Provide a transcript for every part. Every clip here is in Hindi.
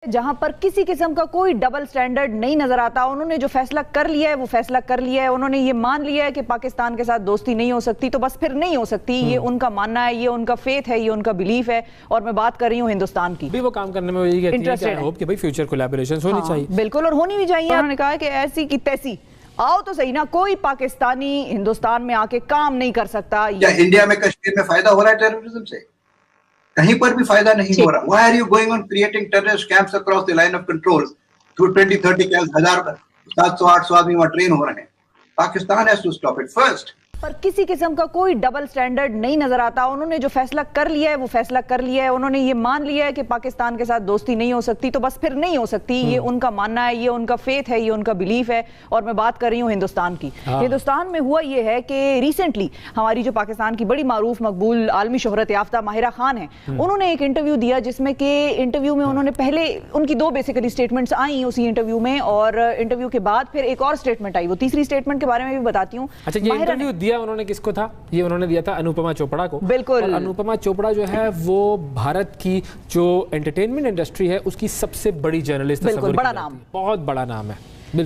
जहां पर किसी किस्म का कोई डबल स्टैंडर्ड नहीं नजर आता। उन्होंने जो फैसला कर लिया है वो फैसला कर लिया है। उन्होंने ये मान लिया है कि पाकिस्तान के साथ दोस्ती नहीं हो सकती, तो बस फिर नहीं हो सकती। ये उनका मानना है, ये उनका फेथ है, ये उनका बिलीफ है। और मैं बात कर रही हूँ हिंदुस्तान की। भी वो काम करने में यही कहती है कि भाई फ्यूचर कोलैबोरेशंस होनी चाहिए। बिल्कुल, और होनी भी चाहिए। उन्होंने कहा कि ऐसी की तैसी आओ तो सही ना, कोई पाकिस्तानी हिंदुस्तान में आके काम नहीं कर सकता। क्या इंडिया में कश्मीर में फायदा हो रहा है टेररिज्म से? कहीं पर भी फायदा नहीं हो रहा। Why are you going on creating terrorist camps across the line of control through 20-30 camps, 700-800 आदमी वहां ट्रेन हो रहे हैं। Pakistan has to stop it first. पर किसी किस्म का कोई डबल स्टैंडर्ड नहीं नजर आता। उन्होंने जो फैसला कर लिया है वो फैसला कर लिया है। उन्होंने ये मान लिया है कि पाकिस्तान के साथ दोस्ती नहीं हो सकती, तो बस फिर नहीं हो सकती। ये उनका मानना है, ये उनका फेथ है, ये उनका बिलीफ है। और मैं बात कर रही हूँ हिंदुस्तान की। हिंदुस्तान में हुआ ये है कि रिसेंटली हमारी जो पाकिस्तान की बड़ी मारूफ मकबूल आलमी शोहरत याफ्ता माहिरा खान है, उन्होंने एक इंटरव्यू दिया जिसमें कि इंटरव्यू में उन्होंने पहले उनकी दो बेसिकली स्टेटमेंट्स आई उसी इंटरव्यू में, और इंटरव्यू के बाद फिर एक और स्टेटमेंट आई। वो तीसरी स्टेटमेंट के बारे में भी बताती हूँ। अच्छा, ये इंटरव्यू दिया उन्होंने किसको था? ये उन्होंने दिया था अनुपमा चोपड़ा को। बिल्कुल। और अनुपमा चोपड़ा जो है वो भारत की जो एंटरटेनमेंट इंडस्ट्री है उसकी सबसे बड़ी जर्नलिस्ट, बिल्कुल बड़ा नाम, बहुत बड़ा नाम है।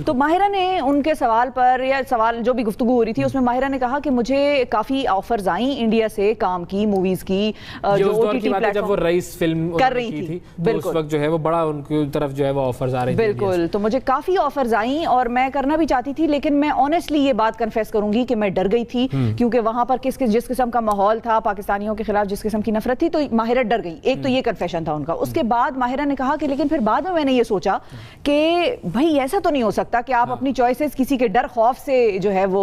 तो माहिरा ने उनके सवाल पर, या सवाल जो भी गुफ्तगू हो रही थी उसमें माहिरा ने कहा कि मुझे काफी ऑफर्स आई इंडिया से काम की, मूवीज की, जो ओटीटी प्लेटफॉर्म, जब वो रईस फिल्म कर रही थी तो उस वक्त जो है वो बड़ा उनकी तरफ जो है वो ऑफर्स आ रही थी। बिल्कुल, तो मुझे काफी ऑफर्स आई और मैं करना भी चाहती थी, लेकिन मैं ऑनेस्टली ये बात कन्फेस करूंगी कि मैं डर गई थी, क्योंकि वहां पर जिस किस्म का माहौल था, पाकिस्तानियों के खिलाफ जिस किस्म की नफरत थी, तो माहिरा डर गई। एक तो ये कन्फेशन था उनका। उसके बाद माहिरा ने कहा कि लेकिन फिर बाद में मैंने ये सोचा कि भाई ऐसा तो नहीं हो सकता कि आप अपनी चॉइसेस किसी के डर खौफ से जो है वो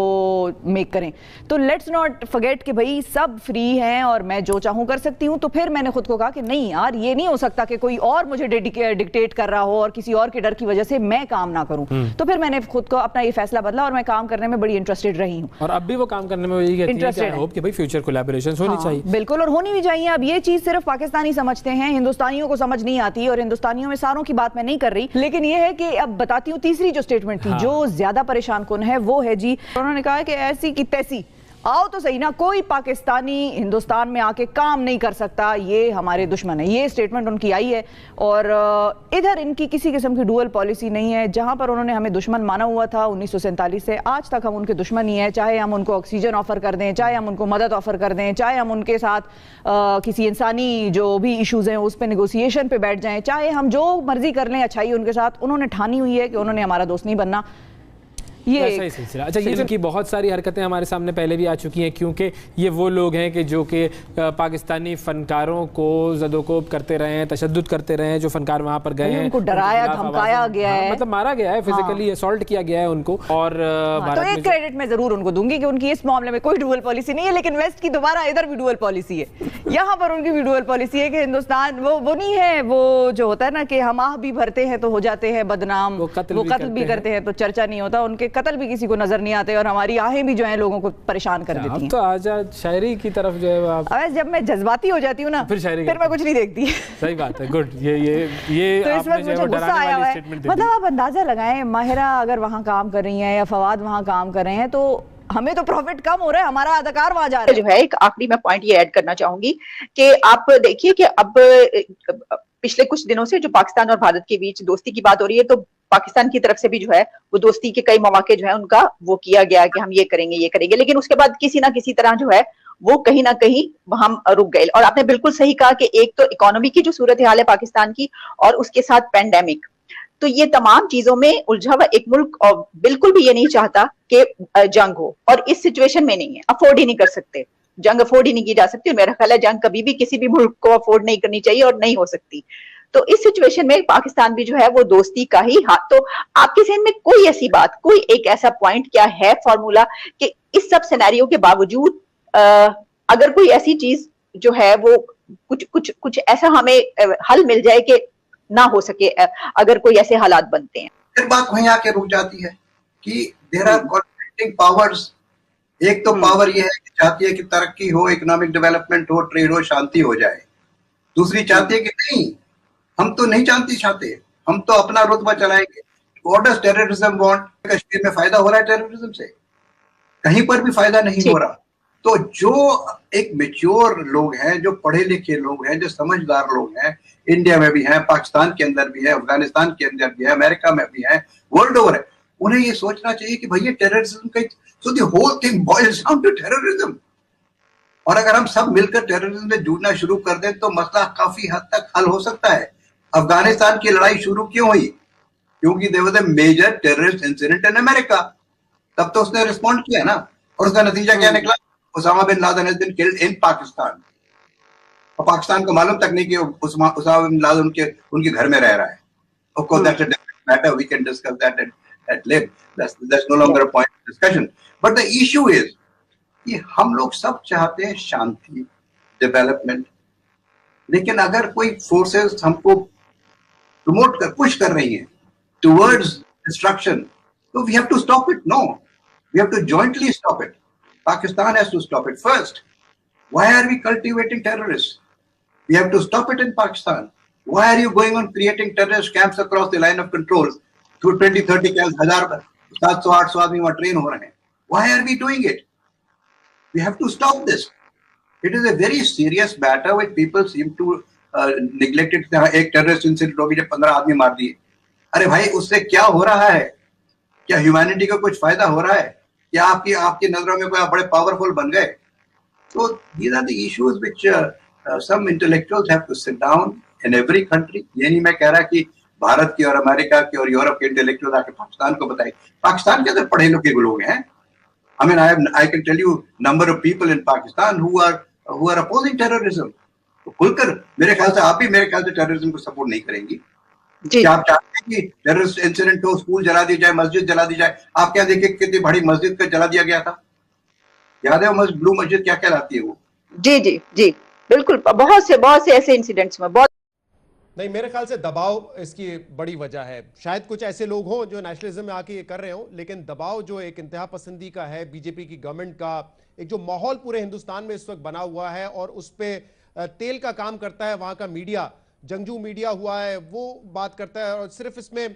मेक करें। तो लेट्स नॉट फॉरगेट कि भाई सब फ्री हैं और मैं जो चाहूं कर सकती हूं। तो फिर मैंने खुद को कहा कि नहीं यार, ये नहीं हो सकता कि कोई और मुझे डिक्टेट कर रहा हो और किसी और के डर की वजह से मैं काम ना करूं। तो फिर मैंने खुद को अपना ये फैसला बदला और मैं काम करने में बड़ी इंटरेस्टेड रही हूं। और अब भी वो काम करने में यही कहती है कि भाई फ्यूचर कोलैबोरेशंस होनी चाहिए। बिल्कुल, और होनी भी चाहिए। अब ये चीज सिर्फ पाकिस्तानी समझते हैं, हिंदुस्तानियों को समझ नहीं आती, और हिंदुस्तानियों में सारों की बात मैं नहीं कर रही, लेकिन ये है कि अब बताती हूँ तीसरी जो स्टेटमेंट थी जो ज्यादा परेशान कौन है वो है जी, उन्होंने कहा कि ऐसी की तैसी आओ तो सही ना, कोई पाकिस्तानी हिंदुस्तान में आके काम नहीं कर सकता, ये हमारे दुश्मन है। ये स्टेटमेंट उनकी आई है। और इधर इनकी किसी किस्म की डुअल पॉलिसी नहीं है। जहां पर उन्होंने हमें दुश्मन माना हुआ था 1947 से आज तक, हम उनके दुश्मन ही है। चाहे हम उनको ऑक्सीजन ऑफर कर दें, चाहे हम उनको मदद ऑफर कर दें, चाहे हम उनके साथ किसी इंसानी जो भी इश्यूज हैं उस पर नेगोशिएशन पे बैठ जाएं, चाहे हम जो मर्जी कर लें अच्छाई उनके साथ, उन्होंने ठानी हुई है कि उन्होंने हमारा दोस्त नहीं बनना। ये सही सिलसिला। अच्छा, ये इनकी बहुत सारी हरकतें हमारे सामने पहले भी आ चुकी हैं, क्योंकि ये वो लोग हैं कि जो कि पाकिस्तानी फनकारों को ज़दोकोब करते रहे हैं, तशद्दुद करते रहे हैं। जो फनकार वहाँ पर गए हैं उनको डराया धमकाया गया है, मतलब मारा गया है, फिजिकली असॉल्ट किया गया है उनको। और तो एक क्रेडिट मैं जरूर उनको दूंगी कि उनकी इस मामले में कोई डुअल पॉलिसी नहीं है, लेकिन वेस्ट की दोबारा इधर भी डुअल पॉलिसी है। यहाँ पर उनकी भी डुअल पॉलिसी है कि हिंदुस्तान वो नहीं है, वो जो होता है ना कि हम आह भी भरते हैं तो हो जाते हैं बदनाम, वो कत्ल भी करते हैं तो चर्चा नहीं होता, उनके कत्ल भी किसी को नजर नहीं आते, और हमारी आहें भी जो है लोगों को परेशान कर देती हैं। तो आजाद शायरी की तरफ जो है आप, जब मैं जज्बाती हो जाती हूँ ना फिर मैं कुछ नहीं देखती। सही बात है, गुड। ये तो इस वक्त मुझे गुस्सा आया हुआ है। मतलब आप अंदाजा लगाएं, माहिरा अगर वहाँ काम कर रही हैं या फवाद वहाँ काम कर रहे हैं, तो हमें तो प्रॉफिट कम हो रहा है, हमारा अदाकार वहां जा रहा है। जो है एक आखिरी मैं पॉइंट ये ऐड करना चाहूंगी कि आप देखिए कि अब पिछले कुछ दिनों से जो पाकिस्तान और भारत के बीच दोस्ती की बात हो रही है, तो पाकिस्तान की तरफ से भी जो है वो दोस्ती के कई मौके जो है उनका वो किया गया कि हम ये करेंगे, लेकिन उसके बाद किसी ना किसी तरह जो है वो कहीं ना कहीं हम रुक गए। और आपने बिल्कुल सही कहा कि एक तो इकोनॉमी की जो सूरत हाल है पाकिस्तान की, और उसके साथ पैंडेमिक, तो ये तमाम चीजों में उलझा हुआ एक मुल्क और बिल्कुल भी ये नहीं चाहता कि जंग हो, और इस सिचुएशन में नहीं है, अफोर्ड ही नहीं कर सकते, जंग अफोर्ड ही नहीं की जा सकती। मेरा ख्याल है जंग कभी भी किसी भी मुल्क को अफोर्ड नहीं करनी चाहिए और नहीं हो सकती। तो इस सिचुएशन में पाकिस्तान भी जो है वो दोस्ती का ही हाथ, तो आपके ज़हन में कोई ऐसी बात, कोई एक ऐसा पॉइंट क्या है फॉर्मूला कि इस सब सिनेरियो के बावजूद अगर कोई ऐसी चीज जो है वो कुछ ऐसा हमें हल मिल जाए कि ना हो सके अगर कोई ऐसे हालात बनते हैं? फिर बात वहीं आके रुक जाती है कि देयर आर कॉन्फ्लिक्टिंग पावर्स। एक तो पावर ये है कि चाहती है कि तरक्की हो, इकोनॉमिक डेवलपमेंट हो, ट्रेड हो, शांति हो जाए। दूसरी चाहती है कि नहीं, हम तो नहीं शांति चाहते, हम तो अपना रुतबा चलाएंगे। What does terrorism want? Kashmir में फायदा हो रहा है टेररिज्म से? कहीं पर भी फायदा नहीं हो रहा। तो जो एक मेच्योर लोग हैं, जो पढ़े लिखे लोग हैं, जो समझदार लोग हैं, इंडिया में भी हैं, पाकिस्तान के अंदर भी है, अफगानिस्तान के अंदर भी है, अमेरिका में भी है, वर्ल्ड ओवर है, उन्हें ये सोचना चाहिए कि भैया टेररिज्म का, so the whole thing boils down to terrorism. और अगर हम सब मिलकर टेररिज्म से जूझना शुरू कर दें तो मसला काफी हद तक हल हो सकता है। अफगानिस्तान की लड़ाई शुरू क्यों हुई? क्योंकि there was a major terrorist incident in America, तब तो उसने रिस्पॉन्ड किया ना, और उसका नतीजा क्या निकला? Osama bin Laden has been killed in Pakistan. और पाकिस्तान को मालूम तक नहीं कि उसामा बिन लादेन उनके घर में रह रहा है। Of course, that's a different matter. We can discuss that at length. That's no longer a point of discussion. But the issue is कि हम लोग सब चाहते हैं शांति, डेवलपमेंट, लेकिन अगर कोई फोर्सेस हमको प्रमोट कर, पुश कर रही हैं टुवर्ड्स डिस्ट्रक्शन, तो we have to stop it. No, we have to jointly stop it. Pakistan has to stop it first. Why are we cultivating terrorist? We have to stop it in Pakistan. Why are you going on creating terrorist camps across the line of control? Through 20-30 camps, 700-800 आदमी वहां ट्रेन हो रहे हैं। Why are we doing it? We have to stop this. It is a very serious matter which people seem to neglect it. एक terrorist incident हो गई जब 15 आदमी मार दिए। अरे भाई, उससे क्या हो रहा है? क्या ह्यूमैनिटी को कुछ फायदा हो रहा है? क्या आपकी नजरों में कोई आप बड़े पावरफुल बन गए? So these are the issues which some intellectuals have to sit down in every country. ये नहीं मैं कह रहा कि भारत की और अमेरिका की और यूरोप के इंटेलेक्चुअल आके पाकिस्तान को बताए। पाकिस्तान के अंदर पढ़े लिखे लोग हैं। I mean, I can tell you number of people in Pakistan who are opposing terrorism. तो खुलकर, मेरे ख्याल से आप भी मेरे ख्याल से टेररिज्म को सपोर्ट नहीं करेंगी। क्या आप चाहते हैं कि टेररिस्ट इंसिडेंट हो, स्कूल जला दी जाए, मस्जिद जला दी जाए? आप क्या देखिए कितनी बड़ी मस्जिद को जला दिया गया था, याद है? वो ब्लू मस्जिद क्या कहलाती है वो? जी जी जी, बिल्कुल। बहुत से ऐसे इंसिडेंट्स में बहुत नहीं, मेरे ख्याल से दबाव इसकी बड़ी वजह है। शायद कुछ ऐसे लोग हों जो नेशनलिज्म में आके ये कर रहे हों, लेकिन दबाव जो एक इंतहा पसंदी का है, बीजेपी की गवर्नमेंट का, एक जो माहौल पूरे हिंदुस्तान में इस वक्त बना हुआ है और उस पर तेल का काम करता है वहाँ का मीडिया, जंगजू मीडिया हुआ है, वो बात करता है। और सिर्फ इसमें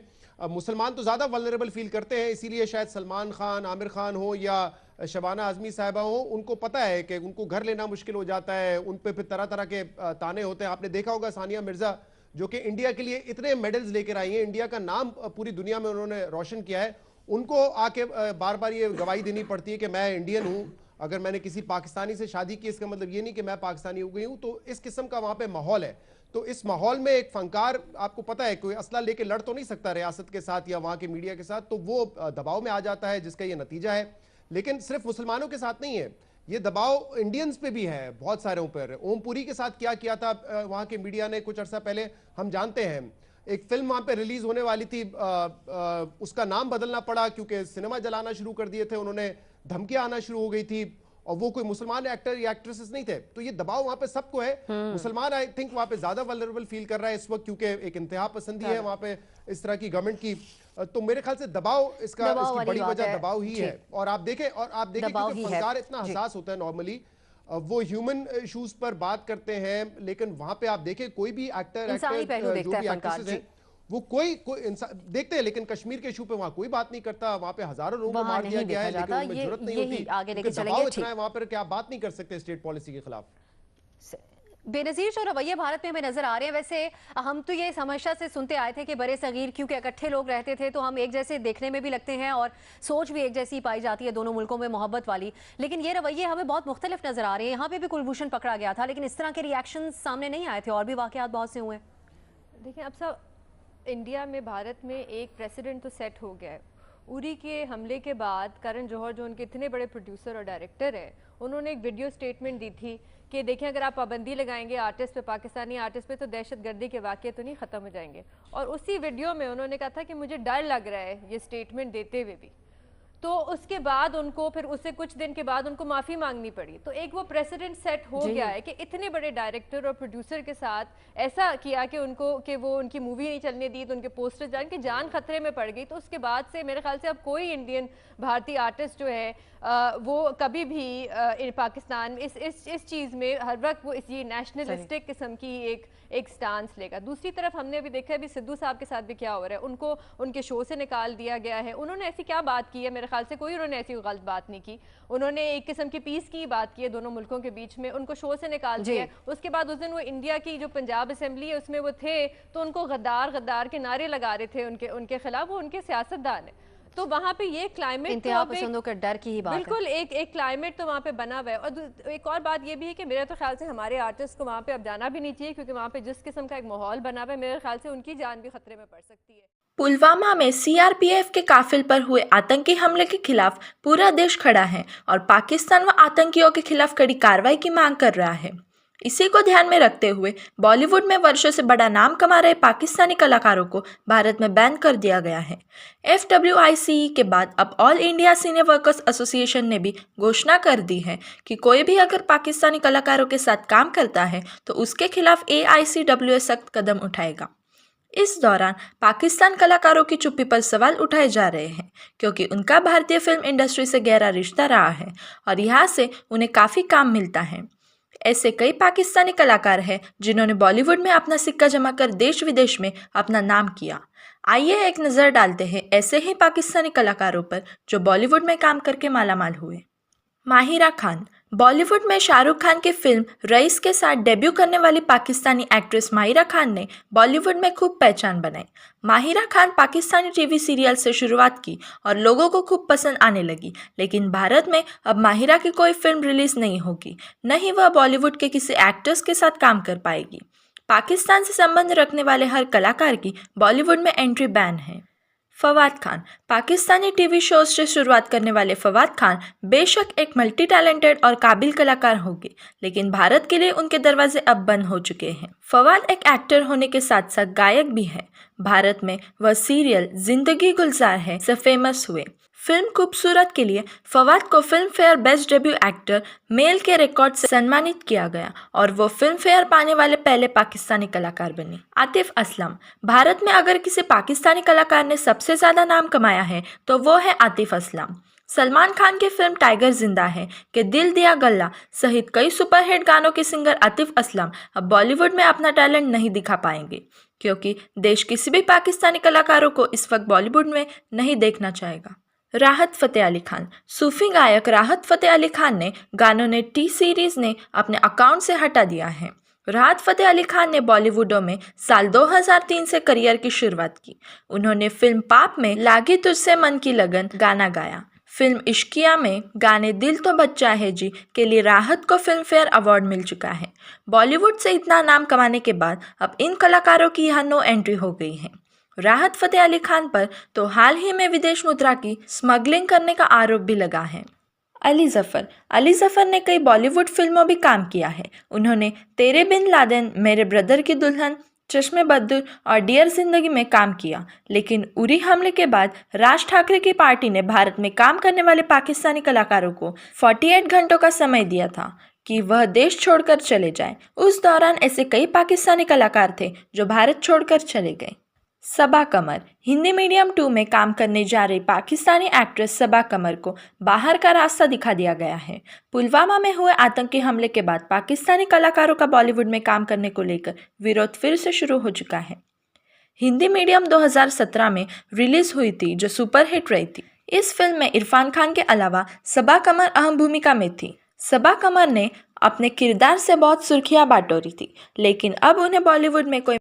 मुसलमान तो ज़्यादा वल्नरेबल फील करते हैं, इसीलिए शायद सलमान खान, आमिर खान हो या शबाना आजमी साहिबा हो, उनको पता है कि उनको घर लेना मुश्किल हो जाता है, उन पर फिर तरह तरह के ताने होते हैं। आपने देखा होगा सानिया मिर्जा जो कि इंडिया के लिए इतने मेडल्स लेकर आई हैं, इंडिया का नाम पूरी दुनिया में उन्होंने रोशन किया है, उनको आके बार बार ये गवाही देनी पड़ती है कि मैं इंडियन हूँ, अगर मैंने किसी पाकिस्तानी से शादी की इसका मतलब ये नहीं कि मैं पाकिस्तानी हो गई हूँ। तो इस किस्म का वहाँ पे माहौल है। तो इस माहौल में एक फनकार, आपको पता है, कोई असला लेके लड़ तो नहीं सकता रियासत के साथ या वहाँ के मीडिया के साथ, तो वो दबाव में आ जाता है, जिसका ये नतीजा है। लेकिन सिर्फ मुसलमानों के साथ नहीं है, ये दबाव इंडियंस पे भी है बहुत सारे ऊपर। ओमपुरी के साथ क्या किया था वहाँ के मीडिया ने कुछ अर्सा पहले, हम जानते हैं। एक फिल्म वहाँ पे रिलीज होने वाली थी, उसका नाम बदलना पड़ा क्योंकि सिनेमा जलाना शुरू कर दिए थे उन्होंने, धमकियां आना शुरू हो गई थी, और वो कोई मुसलमान एक्टर या एक्ट्रेसेस नहीं थे। तो ये दबाव वहाँ पे सबको है। मुसलमान आई थिंक वहाँ पे ज्यादा वल्नरेबल फील कर रहा है इस वक्त, क्योंकि एक इंतहा पसंदी है वहाँ पे इस तरह की गवर्नमेंट की। तो मेरे ख्याल से दबाव इसकी बड़ी वजह दबाव ही है। और आप देखें क्योंकि फनकार इतना हसास होता है नॉर्मली, वो ह्यूमन इश्यूज पर बात करते हैं, लेकिन वहां पे आप देखें कोई भी एक्टर जो भी एक्ट्रेसेस हैं वो कोई देखते हैं, लेकिन कश्मीर के इशू पे वहां कोई बात नहीं करता। वहां पे हजारों लोगों को मार दिया गया है, लेकिन उनमें जरूरत नहीं होती, दबाव इतना है वहां पर क्या बात नहीं कर सकते स्टेट पॉलिसी के खिलाफ। बेनजीर जो रवैये भारत में हमें नजर आ रहे हैं, वैसे हम तो ये हमेशा से सुनते आए थे कि बड़े सगीर क्योंकि इकट्ठे लोग रहते थे तो हम एक जैसे देखने में भी लगते हैं और सोच भी एक जैसी पाई जाती है दोनों मुल्कों में मोहब्बत वाली, लेकिन ये रवैये हमें बहुत मुख्तलिफ नजर आ रहे हैं। यहाँ पे भी कुलभूषण पकड़ा गया था, लेकिन इस तरह के रिएक्शन सामने नहीं आए थे, और भी वाकयात बहुत से हुए। देखिए, अब सब इंडिया में, भारत में एक प्रेसिडेंट तो सेट हो गया है। उरी के हमले के बाद करण जौहर जो उनके इतने बड़े प्रोड्यूसर और डायरेक्टर हैं, उन्होंने एक वीडियो स्टेटमेंट दी थी कि देखिए अगर आप पाबंदी लगाएंगे आर्टिस्ट पे, पाकिस्तानी आर्टिस्ट पे, तो दहशतगर्दी के वाक़े तो नहीं ख़त्म हो जाएंगे। और उसी वीडियो में उन्होंने कहा था कि मुझे डर लग रहा है ये स्टेटमेंट देते हुए भी। तो उसके बाद उनको फिर उससे कुछ दिन के बाद उनको माफ़ी मांगनी पड़ी। तो एक वो प्रेसिडेंट सेट हो गया है कि इतने बड़े डायरेक्टर और प्रोड्यूसर के साथ ऐसा किया कि वो उनकी मूवी नहीं चलने दी, तो उनके पोस्टर जान के जान खतरे में पड़ गई। तो उसके बाद से मेरे ख्याल से अब कोई इंडियन भारतीय आर्टिस्ट जो है वो कभी भी पाकिस्तान इस चीज़ में हर वक्त वो इसी नेशनलिस्टिक किस्म की एक स्टांस लेगा। दूसरी तरफ हमने अभी देखा है अभी सिद्धू साहब के साथ भी क्या हो रहा है, उनको उनके शो से निकाल दिया गया है। उन्होंने ऐसी क्या बात की है, मेरे ख्याल से कोई उन्होंने ऐसी गलत बात नहीं की। उन्होंने एक किस्म की पीस की बात की है दोनों मुल्कों के बीच में, उनको शो से निकाल दिया। उसके बाद उस दिन वो इंडिया की जो पंजाब असेंबली है उसमें वो थे, तो उनको गद्दार गद्दार के नारे लगा रहे थे उनके खिलाफ। वो उनके सियासतदान है, तो वहाँ पे ये क्लाइमेट इंतहा पसंदों का डर की ही बात बिल्कुल एक क्लाइमेट तो वहाँ पे बना हुआ है। और एक और बात ये भी है कि मेरे तो ख्याल से हमारे आर्टिस्ट को वहाँ पे अब जाना भी नहीं चाहिए, क्योंकि वहाँ पे जिस किस्म का एक माहौल बना हुआ है, मेरे ख्याल से उनकी जान भी खतरे में पड़ सकती है। पुलवामा में सीआरपीएफ के काफिल पर हुए आतंकी हमले के खिलाफ पूरा देश खड़ा है और पाकिस्तान व आतंकियों के खिलाफ कड़ी कार्रवाई की मांग कर रहा है। इसी को ध्यान में रखते हुए बॉलीवुड में वर्षों से बड़ा नाम कमा रहे पाकिस्तानी कलाकारों को भारत में बैन कर दिया गया है। FWICE के बाद अब ऑल इंडिया सिने वर्कर्स एसोसिएशन ने भी घोषणा कर दी है कि कोई भी अगर पाकिस्तानी कलाकारों के साथ काम करता है तो उसके खिलाफ AICWA सख्त कदम उठाएगा। इस दौरान पाकिस्तान कलाकारों की चुप्पी पर सवाल उठाए जा रहे हैं, क्योंकि उनका भारतीय फिल्म इंडस्ट्री से गहरा रिश्ता रहा है और यहाँ से उन्हें काफ़ी काम मिलता है। ऐसे कई पाकिस्तानी कलाकार हैं जिन्होंने बॉलीवुड में अपना सिक्का जमा कर देश विदेश में अपना नाम किया। आइए एक नज़र डालते हैं ऐसे ही पाकिस्तानी कलाकारों पर जो बॉलीवुड में काम करके मालामाल हुए। माहिरा खान। बॉलीवुड में शाहरुख खान की फिल्म रईस के साथ डेब्यू करने वाली पाकिस्तानी एक्ट्रेस माहिरा खान ने बॉलीवुड में खूब पहचान बनाई। माहिरा खान पाकिस्तानी टीवी सीरियल से शुरुआत की और लोगों को खूब पसंद आने लगी, लेकिन भारत में अब माहिरा की कोई फिल्म रिलीज नहीं होगी, न ही वह बॉलीवुड के किसी एक्टर्स के साथ काम कर पाएगी। पाकिस्तान से संबंध रखने वाले हर कलाकार की बॉलीवुड में एंट्री बैन है। फवाद खान। पाकिस्तानी टीवी शोज से शुरुआत करने वाले फवाद खान बेशक एक मल्टी टैलेंटेड और काबिल कलाकार होंगे, लेकिन भारत के लिए उनके दरवाजे अब बंद हो चुके हैं। फवाद एक एक्टर होने के साथ साथ गायक भी है। भारत में वह सीरियल जिंदगी गुलजार है से फेमस हुए। फिल्म खूबसूरत के लिए फवाद को film fair best debut actor male के रिकॉर्ड से सम्मानित किया गया और वो फिल्म फेयर पाने वाले पहले पाकिस्तानी कलाकार बने। आतिफ असलम। भारत में अगर किसी पाकिस्तानी कलाकार ने सबसे ज़्यादा नाम कमाया है तो वो है आतिफ असलम। सलमान खान की फिल्म टाइगर जिंदा है के दिल दिया गल्ला सहित कई सुपरहिट गानों के सिंगर आतिफ असलम अब बॉलीवुड में अपना टैलेंट नहीं दिखा पाएंगे, क्योंकि देश किसी भी पाकिस्तानी कलाकारों को इस वक्त बॉलीवुड में नहीं देखना चाहेगा। राहत फ़तेह अली खान। सूफी गायक राहत फ़तेह अली खान ने गानों ने टी सीरीज़ ने अपने अकाउंट से हटा दिया है। राहत फ़तेह अली खान ने बॉलीवुडों में साल 2003 से करियर की शुरुआत की। उन्होंने फिल्म पाप में लागी तुझसे मन की लगन गाना गाया। फिल्म इश्किया में गाने दिल तो बच्चा है जी के लिए राहत को फिल्म फेयर अवार्ड मिल चुका है। बॉलीवुड से इतना नाम कमाने के बाद अब इन कलाकारों की यहाँ नो एंट्री हो गई है। राहत फ़तेह अली खान पर तो हाल ही में विदेश मुद्रा की स्मगलिंग करने का आरोप भी लगा है। अली ज़फ़र ने कई बॉलीवुड फिल्मों भी काम किया है। उन्होंने तेरे बिन लादेन, मेरे ब्रदर की दुल्हन, चश्मे बद्दुर और डियर जिंदगी में काम किया, लेकिन उरी हमले के बाद राज ठाकरे की पार्टी ने भारत में काम करने वाले पाकिस्तानी कलाकारों को 48 घंटों का समय दिया था कि वह देश छोड़कर चले जाएं। उस दौरान ऐसे कई पाकिस्तानी कलाकार थे जो भारत छोड़कर चले गए। सबा कमर। हिंदी मीडियम 2 में काम करने जा रही पाकिस्तानी एक्ट्रेस सबा कमर को बाहर का रास्ता दिखा दिया गया है। पुलवामा में हुए आतंकी हमले के बाद पाकिस्तानी कलाकारों का बॉलीवुड में काम करने को लेकर विरोध फिर से शुरू हो चुका है। हिंदी मीडियम 2017 में रिलीज हुई थी, जो सुपरहिट रही थी। इस फिल्म में इरफान खान के अलावा सबा कमर अहम भूमिका में थी। सबा कमर ने अपने किरदार से बहुत सुर्खियां बटोरी थी, लेकिन अब उन्हें बॉलीवुड में कोई